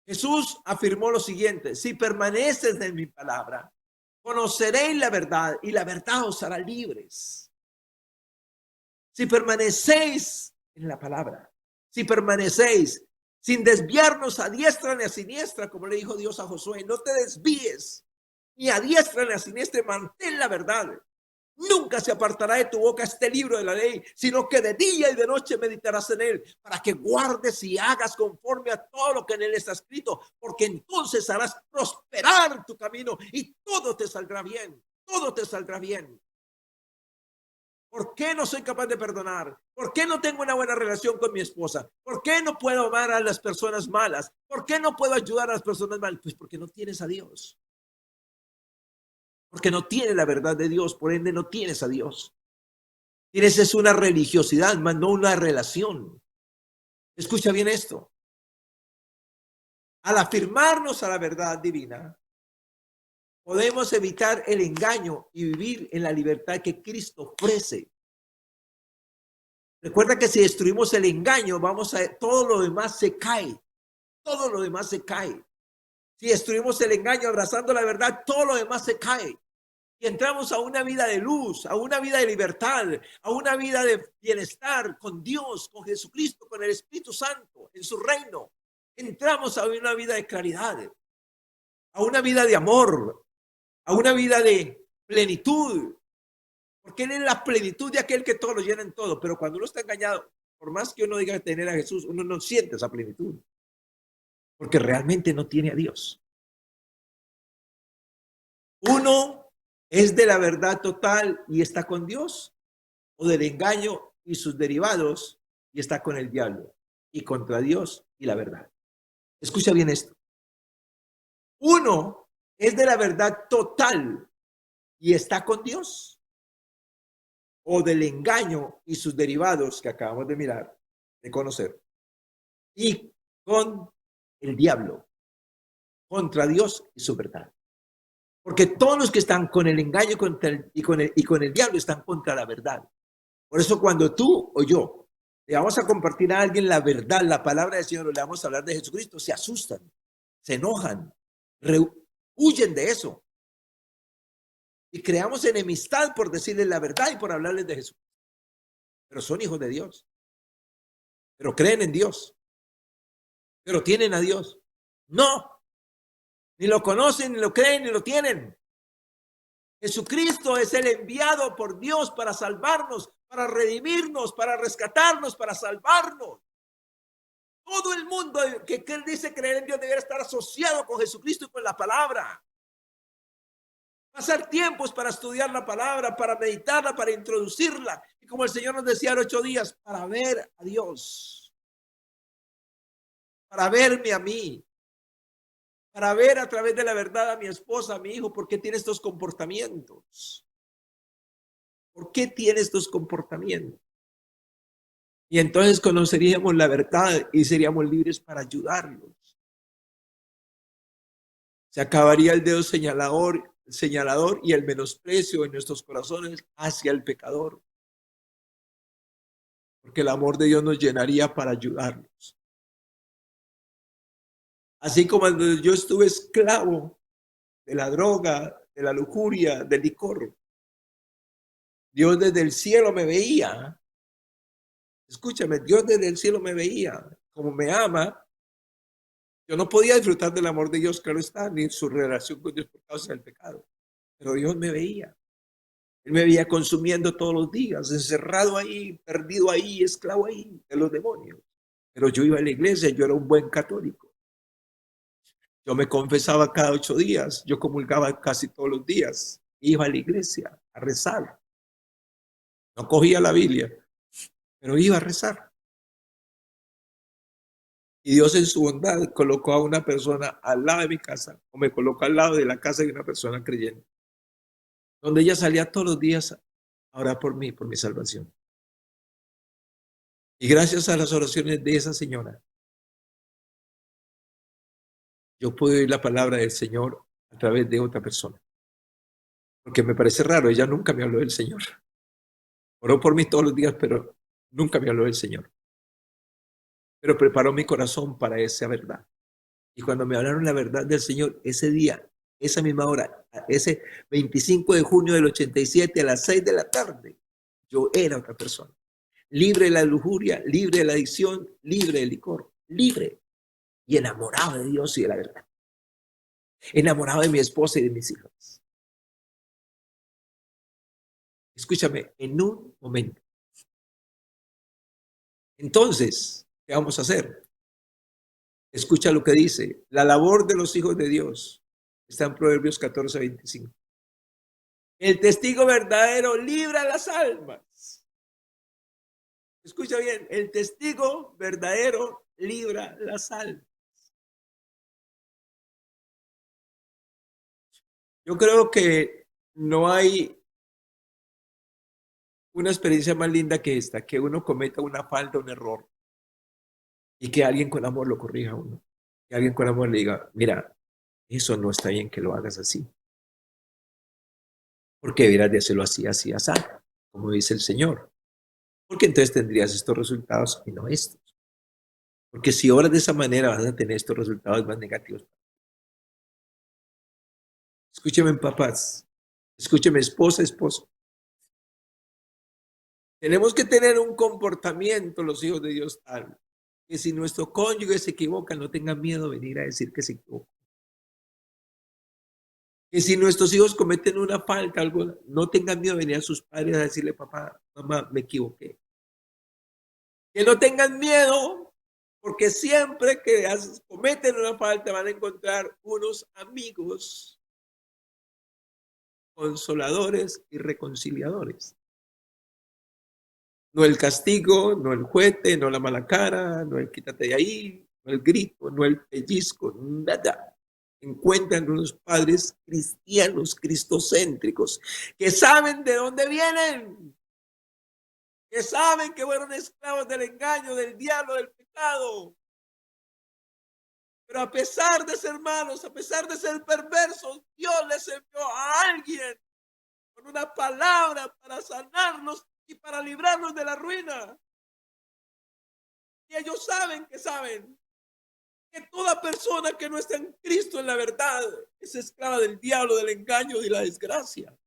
[SPEAKER 1] Jesús afirmó lo siguiente: si permaneces en mi palabra, conoceréis la verdad y la verdad os hará libres. Si permanecéis en la palabra, si permanecéis sin desviarnos a diestra ni a siniestra, como le dijo Dios a Josué, no te desvíes ni a diestra ni a siniestra, mantén la verdad. Nunca se apartará de tu boca este libro de la ley, sino que de día y de noche meditarás en él, para que guardes y hagas conforme a todo lo que en él está escrito, porque entonces harás prosperar tu camino y todo te saldrá bien, todo te saldrá bien. ¿Por qué no soy capaz de perdonar? ¿Por qué no tengo una buena relación con mi esposa? ¿Por qué no puedo amar a las personas malas? ¿Por qué no puedo ayudar a las personas malas? Pues porque no tienes a Dios. Porque no tienes la verdad de Dios, por ende no tienes a Dios. Tienes es una religiosidad, más no una relación. Escucha bien esto. Al afirmarnos a la verdad divina, podemos evitar el engaño y vivir en la libertad que Cristo ofrece. Recuerda que si destruimos el engaño, todo lo demás se cae. Todo lo demás se cae. Si destruimos el engaño abrazando la verdad, todo lo demás se cae. Y entramos a una vida de luz, a una vida de libertad, a una vida de bienestar con Dios, con Jesucristo, con el Espíritu Santo, en su reino. Entramos a una vida de claridad, a una vida de amor, a una vida de plenitud. Porque Él es la plenitud de aquel que todo lo llena en todo. Pero cuando uno está engañado, por más que uno diga tener a Jesús, uno no siente esa plenitud. Porque realmente no tiene a Dios. Uno es de la verdad total y está con Dios, o del engaño y sus derivados y está con el diablo y contra Dios y la verdad. Escucha bien esto. Uno es de la verdad total y está con Dios, o del engaño y sus derivados que acabamos de mirar, de conocer, y con el diablo, contra Dios y su verdad. Porque todos los que están con el engaño y con el diablo están contra la verdad. Por eso cuando tú o yo le vamos a compartir a alguien la verdad, la palabra del Señor, o le vamos a hablar de Jesucristo, se asustan, se enojan, huyen de eso. Y creamos enemistad por decirles la verdad y por hablarles de Jesús. Pero son hijos de Dios. Pero creen en Dios. Pero tienen a Dios. No. Ni lo conocen, ni lo creen, ni lo tienen. Jesucristo es el enviado por Dios para salvarnos, para redimirnos, para rescatarnos, para salvarnos. Todo el mundo que dice creer en Dios debería estar asociado con Jesucristo y con la palabra. Pasar tiempos para estudiar la palabra, para meditarla, para introducirla. Y como el Señor nos decía en 8 días, para ver a Dios. Para verme a mí. Para ver a través de la verdad a mi esposa, a mi hijo, ¿por qué tiene estos comportamientos? ¿Por qué tiene estos comportamientos? Y entonces conoceríamos la verdad y seríamos libres para ayudarlos. Se acabaría el dedo señalador y el menosprecio en nuestros corazones hacia el pecador. Porque el amor de Dios nos llenaría para ayudarlos. Así como cuando yo estuve esclavo de la droga, de la lujuria, del licor, Dios desde el cielo me veía. Escúchame, Dios desde el cielo me veía. Como me ama, yo no podía disfrutar del amor de Dios, claro está, ni su relación con Dios por causa del pecado. Pero Dios me veía. Él me veía consumiendo todos los días, encerrado ahí, perdido ahí, esclavo ahí de los demonios. Pero yo iba a la iglesia, yo era un buen católico. Yo me confesaba cada 8 días, yo comulgaba casi todos los días, iba a la iglesia a rezar. No cogía la Biblia, pero iba a rezar. Y Dios en su bondad colocó a una persona al lado de mi casa, o me colocó al lado de la casa de una persona creyente, donde ella salía todos los días a orar por mí, por mi salvación. Y gracias a las oraciones de esa señora, yo pude oír la palabra del Señor a través de otra persona. Porque me parece raro, ella nunca me habló del Señor. Oró por mí todos los días, pero nunca me habló del Señor. Pero preparó mi corazón para esa verdad. Y cuando me hablaron la verdad del Señor, ese día, esa misma hora, ese 25 de junio del 87 a las 6 de la tarde, yo era otra persona. Libre de la lujuria, libre de la adicción, libre del licor, libre y enamorado de Dios y de la verdad. Enamorado de mi esposa y de mis hijos. Escúchame, en un momento. Entonces, ¿qué vamos a hacer? Escucha lo que dice. La labor de los hijos de Dios está en Proverbios 14:25. El testigo verdadero libra las almas. Escucha bien, el testigo verdadero libra las almas. Yo creo que no hay una experiencia más linda que esta, que uno cometa una falta, un error, y que alguien con amor lo corrija a uno. Que alguien con amor le diga, mira, eso no está bien que lo hagas así. Porque deberás de hacerlo así, así, así, como dice el Señor. Porque entonces tendrías estos resultados y no estos. Porque si obras de esa manera vas a tener estos resultados más negativos. Escúcheme, papás. Escúcheme, esposa, esposo. Tenemos que tener un comportamiento, los hijos de Dios, tal que si nuestro cónyuge se equivoca, no tengan miedo de venir a decir que se equivocó. Que si nuestros hijos cometen una falta, algo, no tengan miedo de venir a sus padres a decirle, papá, mamá, me equivoqué. Que no tengan miedo, porque siempre que cometen una falta van a encontrar unos amigos consoladores y reconciliadores. No el castigo, no el juguete, no la mala cara, no el quítate de ahí, no el grito, no el pellizco, nada. Encuentran unos padres cristianos, cristocéntricos, que saben de dónde vienen, que saben que fueron esclavos del engaño, del diablo, del pecado. Pero a pesar de ser malos, a pesar de ser perversos, Dios les envió a alguien con una palabra para sanarlos y para librarlos de la ruina. Y ellos saben que toda persona que no está en Cristo en la verdad es esclava del diablo, del engaño y la desgracia.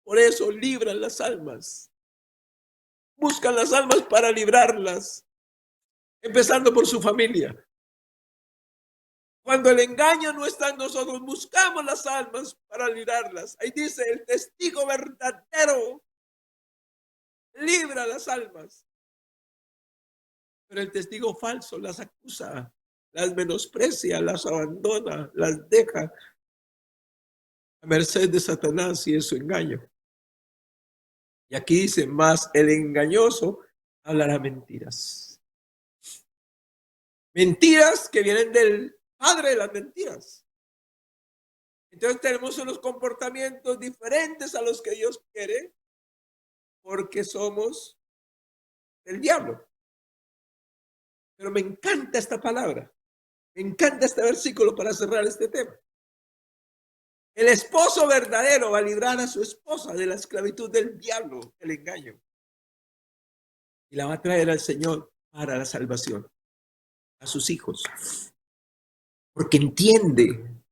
[SPEAKER 1] Por eso libran las almas. Buscan las almas para librarlas, empezando por su familia. Cuando el engaño no está en nosotros, buscamos las almas para librarlas. Ahí dice, el testigo verdadero libra las almas. Pero el testigo falso las acusa, las menosprecia, las abandona, las deja a merced de Satanás y de su engaño. Y aquí dice, más el engañoso hablará mentiras. Mentiras que vienen del padre de las mentiras. Entonces tenemos unos comportamientos diferentes a los que Dios quiere porque somos del diablo. Pero me encanta esta palabra. Me encanta este versículo para cerrar este tema. El esposo verdadero va a librar a su esposa de la esclavitud del diablo, del engaño. Y la va a traer al Señor para la salvación, a sus hijos. Porque entiende.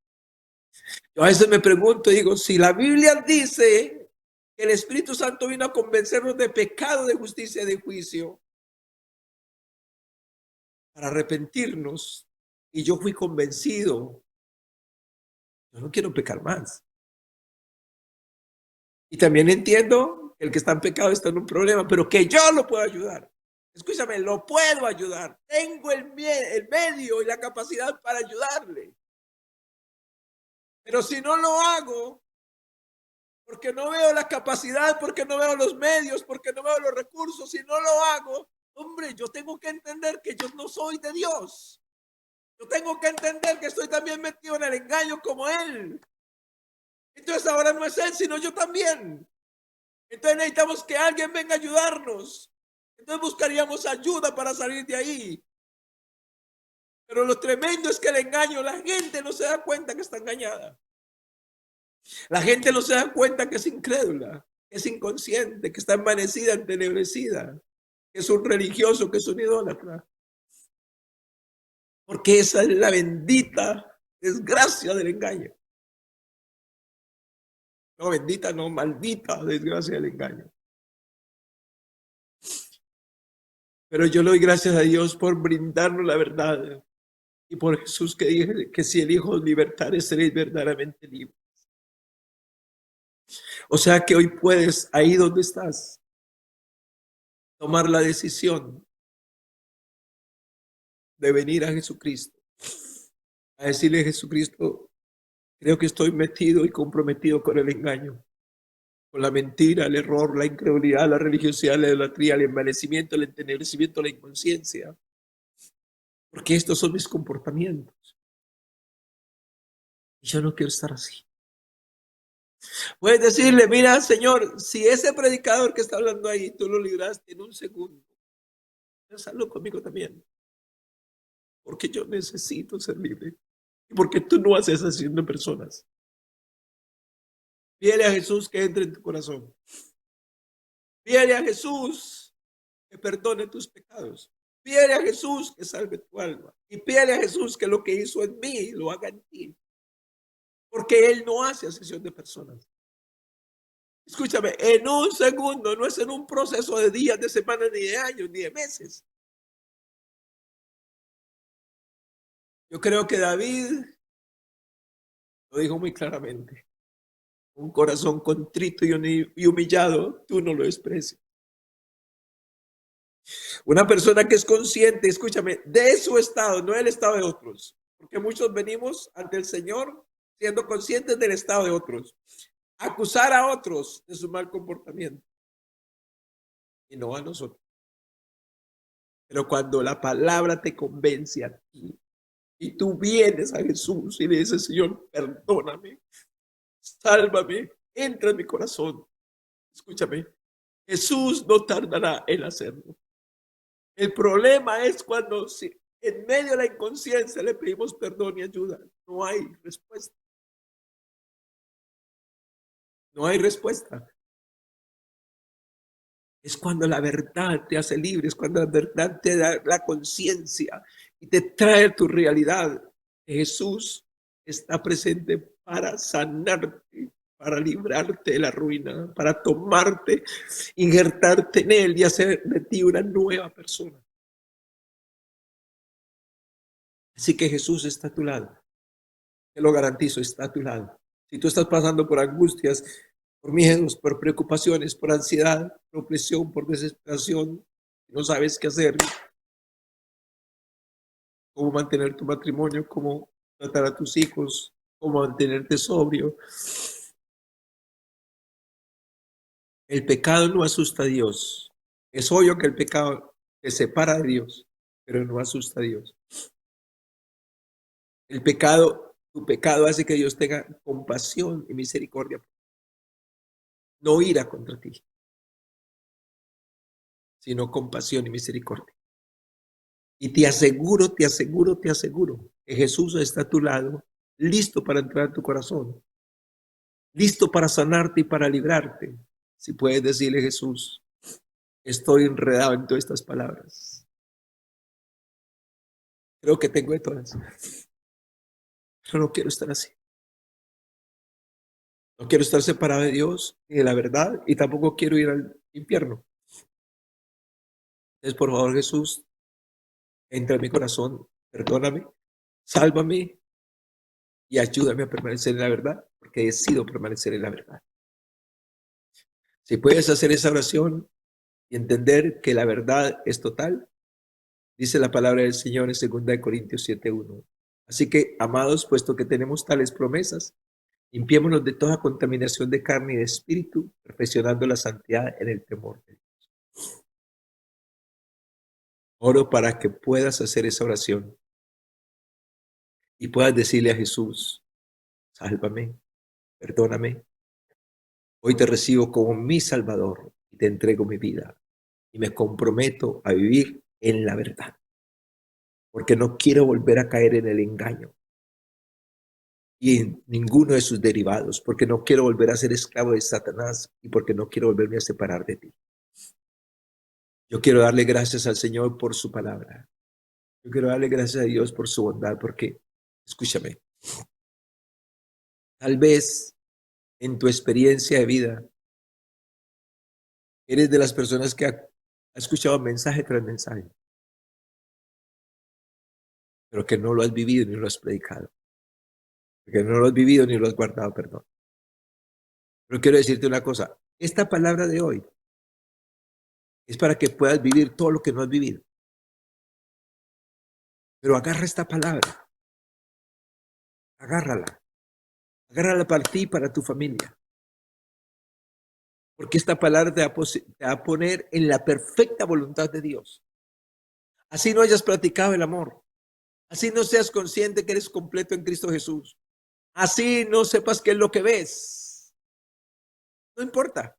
[SPEAKER 1] Yo a veces me pregunto, digo, si la Biblia dice que el Espíritu Santo vino a convencernos de pecado, de justicia y de juicio, para arrepentirnos, y yo fui convencido, yo no quiero pecar más. Y también entiendo que el que está en pecado está en un problema, pero que yo lo puedo ayudar. Escúchame, lo puedo ayudar. Tengo el medio y la capacidad para ayudarle. Pero si no lo hago, porque no veo la capacidad, porque no veo los medios, porque no veo los recursos, si no lo hago, hombre, yo tengo que entender que yo no soy de Dios. Yo tengo que entender que estoy también metido en el engaño como Él. Entonces ahora no es Él, sino yo también. Entonces necesitamos que alguien venga a ayudarnos. Entonces buscaríamos ayuda para salir de ahí. Pero lo tremendo es que el engaño, la gente no se da cuenta que está engañada. La gente no se da cuenta que es incrédula, que es inconsciente, que está envanecida, entenebrecida, que es un religioso, que es un idólatra. Porque esa es la bendita desgracia del engaño. No, bendita, no, maldita desgracia del engaño. Pero yo le doy gracias a Dios por brindarnos la verdad y por Jesús que dije que si el Hijo os libertare seréis verdaderamente libres. O sea que hoy puedes, ahí donde estás, tomar la decisión de venir a Jesucristo, a decirle a Jesucristo, creo que estoy metido y comprometido con el engaño, con la mentira, el error, la incredulidad, la religiosidad, la idolatría, el envanecimiento, el entenebrecimiento, la inconsciencia, porque estos son mis comportamientos. Y yo no quiero estar así. Puedes decirle, mira, Señor, si ese predicador que está hablando ahí, tú lo libraste en un segundo, hazlo conmigo también, porque yo necesito ser libre. Y porque tú no haces haciendo personas. Pídele a Jesús que entre en tu corazón. Pídele a Jesús que perdone tus pecados. Pídele a Jesús que salve tu alma. Y pídele a Jesús que lo que hizo en mí lo haga en ti. Porque Él no hace asesión de personas. Escúchame, en un segundo, no es en un proceso de días, de semanas, ni de años, ni de meses. Yo creo que David lo dijo muy claramente. Un corazón contrito y humillado, tú no lo desprecias. Una persona que es consciente, escúchame, de su estado, no del estado de otros. Porque muchos venimos ante el Señor siendo conscientes del estado de otros. Acusar a otros de su mal comportamiento y no a nosotros. Pero cuando la palabra te convence a ti y tú vienes a Jesús y le dices, Señor, perdóname, sálvame, entra en mi corazón. Escúchame, Jesús no tardará en hacerlo. El problema es cuando en medio de la inconsciencia le pedimos perdón y ayuda. No hay respuesta. No hay respuesta. Es cuando la verdad te hace libre, es cuando la verdad te da la conciencia y te trae tu realidad. Jesús está presente para sanarte, para librarte de la ruina, para tomarte, injertarte en Él y hacer de ti una nueva persona. Así que Jesús está a tu lado. Te lo garantizo, está a tu lado. Si tú estás pasando por angustias, por miedos, por preocupaciones, por ansiedad, por opresión, por desesperación, no sabes qué hacer, cómo mantener tu matrimonio, cómo tratar a tus hijos, cómo mantenerte sobrio. El pecado no asusta a Dios. Es obvio que el pecado te separa de Dios, pero no asusta a Dios. El pecado, tu pecado hace que Dios tenga compasión y misericordia, no ira contra ti, sino compasión y misericordia. Y te aseguro, te aseguro, te aseguro que Jesús está a tu lado, listo para entrar en tu corazón, listo para sanarte y para librarte. Si puedes decirle, Jesús, estoy enredado en todas estas palabras. Creo que tengo de todas. Pero no quiero estar así. No quiero estar separado de Dios ni de la verdad y tampoco quiero ir al infierno. Entonces, por favor, Jesús, entra en mi corazón, perdóname, sálvame y ayúdame a permanecer en la verdad, porque decido permanecer en la verdad. Si puedes hacer esa oración y entender que la verdad es total, dice la palabra del Señor en 2 Corintios 7:1. Así que, amados, puesto que tenemos tales promesas, limpiémonos de toda contaminación de carne y de espíritu, perfeccionando la santidad en el temor de Dios. Oro para que puedas hacer esa oración y puedas decirle a Jesús: sálvame, perdóname. Hoy te recibo como mi Salvador y te entrego mi vida y me comprometo a vivir en la verdad, porque no quiero volver a caer en el engaño y en ninguno de sus derivados, porque no quiero volver a ser esclavo de Satanás y porque no quiero volverme a separar de ti. Yo quiero darle gracias al Señor por su palabra. Yo quiero darle gracias a Dios por su bondad, porque, escúchame, tal vez en tu experiencia de vida eres de las personas que ha escuchado mensaje tras mensaje, pero que no lo has vivido ni lo has predicado, que no lo has vivido ni lo has guardado, perdón. Pero quiero decirte una cosa, esta palabra de hoy es para que puedas vivir todo lo que no has vivido. Pero agarra esta palabra, agárrala, agárrala para ti y para tu familia. Porque esta palabra te va a poner en la perfecta voluntad de Dios. Así no hayas practicado el amor, así no seas consciente que eres completo en Cristo Jesús, así no sepas qué es lo que ves, no importa.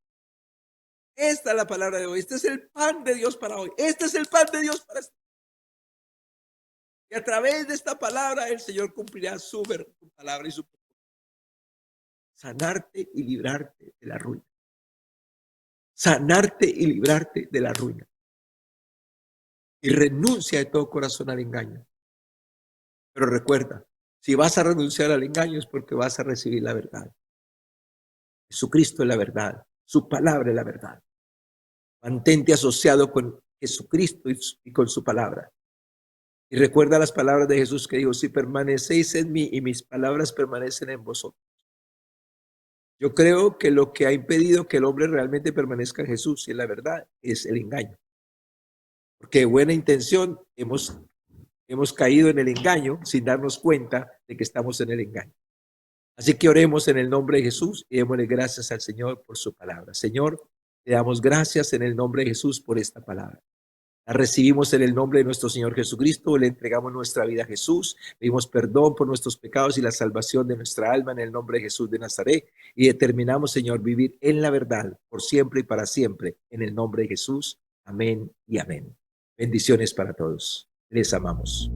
[SPEAKER 1] Esta es la palabra de hoy, este es el pan de Dios para hoy, este es el pan de Dios para este. Y a través de esta palabra el Señor cumplirá su palabra y su sanarte y librarte de la ruina. Sanarte y librarte de la ruina. Y renuncia de todo corazón al engaño. Pero recuerda, si vas a renunciar al engaño es porque vas a recibir la verdad. Jesucristo es la verdad, su palabra es la verdad. Mantente asociado con Jesucristo y con su palabra. Y recuerda las palabras de Jesús que dijo: si permanecéis en mí y mis palabras permanecen en vosotros. Yo creo que lo que ha impedido que el hombre realmente permanezca en Jesús y en la verdad es el engaño. Porque de buena intención hemos caído en el engaño sin darnos cuenta de que estamos en el engaño. Así que oremos en el nombre de Jesús y démosle gracias al Señor por su palabra. Señor, te damos gracias en el nombre de Jesús por esta palabra. La recibimos en el nombre de nuestro Señor Jesucristo, le entregamos nuestra vida a Jesús, pedimos perdón por nuestros pecados y la salvación de nuestra alma en el nombre de Jesús de Nazaret y determinamos, Señor, vivir en la verdad por siempre y para siempre en el nombre de Jesús. Amén y amén. Bendiciones para todos. Les amamos.